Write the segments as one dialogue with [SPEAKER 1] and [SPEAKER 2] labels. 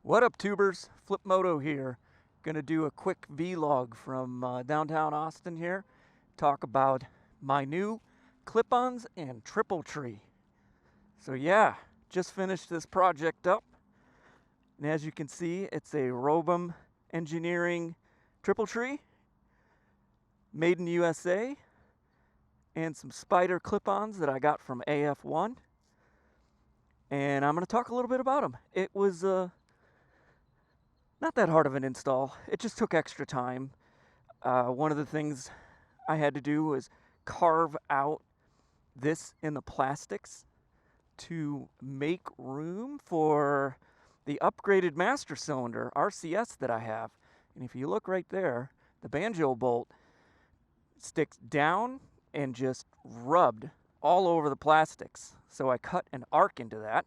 [SPEAKER 1] What up, tubers? Flipmoto here. Gonna do a quick vlog from downtown Austin here. Talk about my new clip-ons and triple tree. So yeah, just finished this project up. And as you can see, it's a Robem engineering triple tree. Made in USA. And some spider clip-ons that I got from AF1. And I'm gonna talk a little bit about them. It was not that hard of an install. It just took extra time. One of the things I had to do was carve out this in the plastics to make room for the upgraded master cylinder, RCS, that I have. And if you look right there, the banjo bolt sticks down and just rubbed all over the plastics. So I cut an arc into that.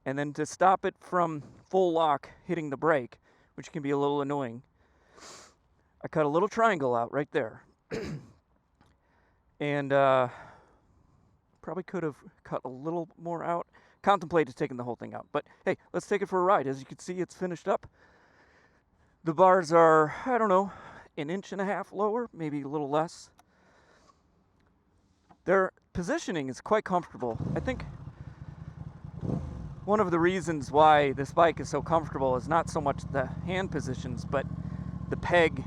[SPEAKER 1] And then to stop it from full lock hitting the brake, which can be a little annoying, I cut a little triangle out right there. And probably could have cut a little more out. Contemplated taking the whole thing out. But hey, let's take it for a ride. As you can see, it's finished up. The bars are, I don't know, 1.5 inches lower, maybe a little less. Their positioning is quite comfortable. I think one of the reasons why this bike is so comfortable is not so much the hand positions, but the peg,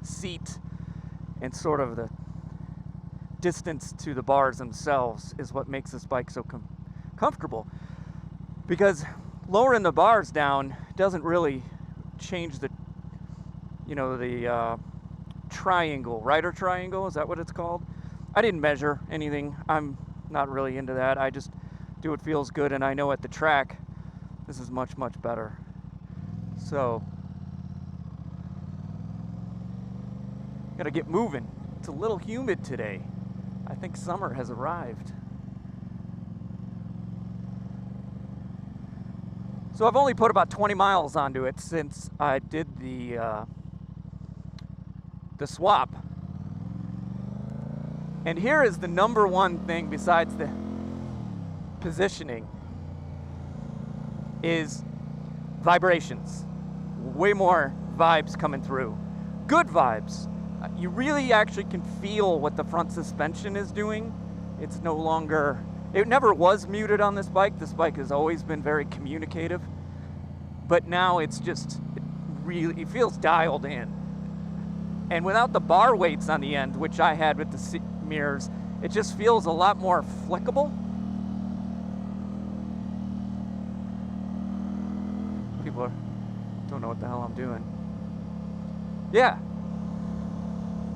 [SPEAKER 1] seat, and sort of the distance to the bars themselves is what makes this bike so comfortable. Because lowering the bars down doesn't really change the, the triangle, rider triangle, is that what it's called? I didn't measure anything. I'm not really into that. I just do what feels good, and I know at the track this is much, much better. So gotta get moving. It's a little humid today. I think summer has arrived. So I've only put about 20 miles onto it since I did the swap. And here is the number one thing besides the positioning is vibrations. Way more vibes coming through. Good vibes. You really actually can feel what the front suspension is doing. It's no longer, it never was muted on this bike. This bike has always been very communicative. But now it's just, it feels dialed in. And without the bar weights on the end, which I had with the mirrors, it just feels a lot more flickable. People don't know what the hell I'm doing. Yeah.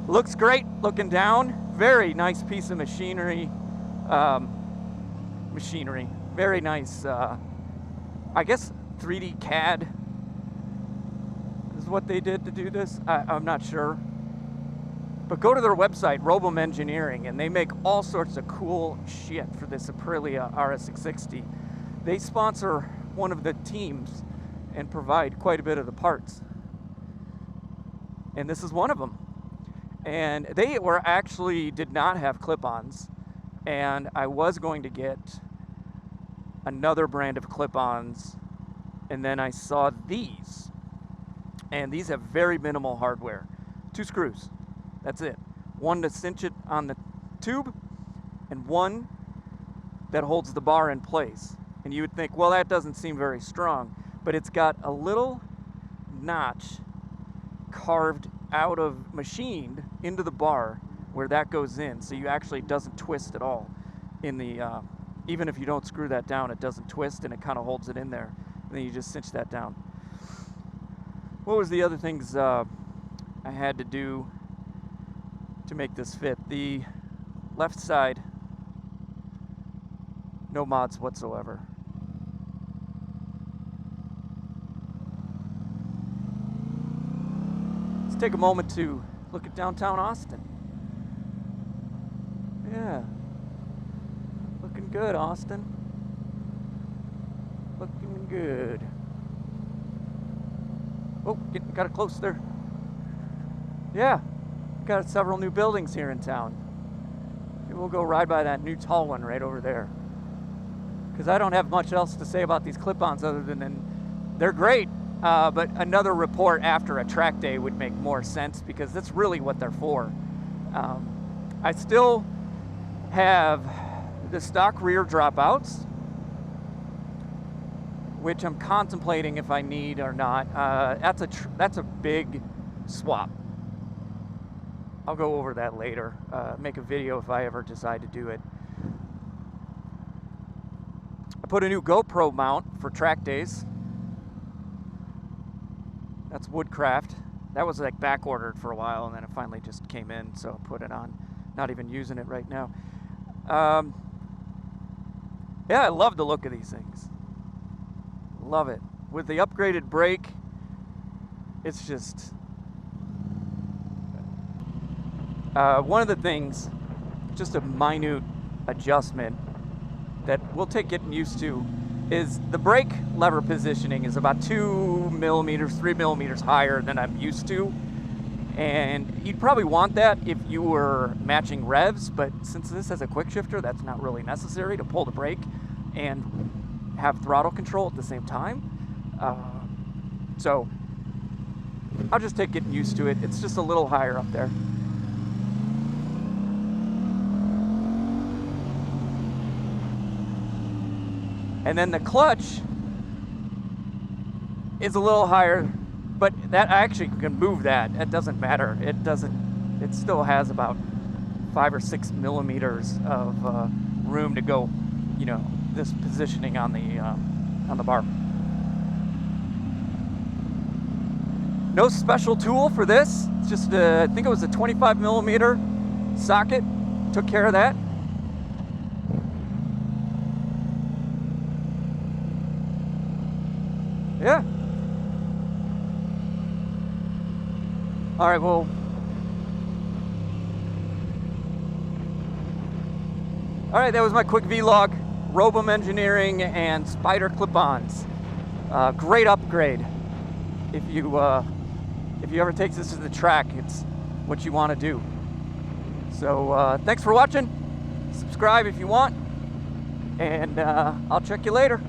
[SPEAKER 1] Looks great looking down. Very nice piece of machinery. Very nice, I guess 3D CAD is what they did to do this. I'm not sure. But go to their website, Robem Engineering, and they make all sorts of cool shit for this Aprilia RS660. They sponsor one of the teams and provide quite a bit of the parts. And this is one of them. And they were actually did not have clip-ons. And I was going to get another brand of clip-ons. And then I saw these. And these have very minimal hardware. 2 screws. That's it. One to cinch it on the tube, and one that holds the bar in place. And you would think, well, that doesn't seem very strong, but it's got a little notch carved out of, machined into the bar where that goes in, so you actually doesn't twist at all. In the even if you don't screw that down, it doesn't twist, and it kind of holds it in there. And then you just cinch that down. What was the other things I had to do to make this fit? The left side, no mods whatsoever. Let's take a moment to look at downtown Austin. Yeah, looking good, Austin. Looking good. Oh, got it close there. Yeah. Got several new buildings here in town. Maybe we'll go ride by that new tall one right over there. Because I don't have much else to say about these clip-ons other than they're great. But another report after a track day would make more sense because that's really what they're for. I still have the stock rear dropouts, which I'm contemplating if I need or not. That's a big swap. I'll go over that later. Make a video if I ever decide to do it. I put a new GoPro mount for track days. That's Woodcraft. That was like back ordered for a while, and then it finally just came in, so I put it on. Not even using it right now. Yeah, I love the look of these things. Love it. With the upgraded brake, it's just one of the things, just a minute adjustment that we'll take getting used to, is the brake lever positioning is about 2 millimeters, 3 millimeters higher than I'm used to. And you'd probably want that if you were matching revs, but since this has a quick shifter, that's not really necessary to pull the brake and have throttle control at the same time. So I'll just take getting used to it. It's just a little higher up there. And then the clutch is a little higher, but that I actually can move that. It doesn't matter. It still has about 5 or 6 millimeters of room to go, you know, this positioning on the bar. No special tool for this. It's just I think it was a 25 millimeter socket. Took care of that. Yeah. All right, well, all right, that was my quick vlog. Robem Engineering and Spider clip-ons. Great upgrade. If you ever take this to the track, it's what you want to do. So thanks for watching. Subscribe if you want, and I'll check you later.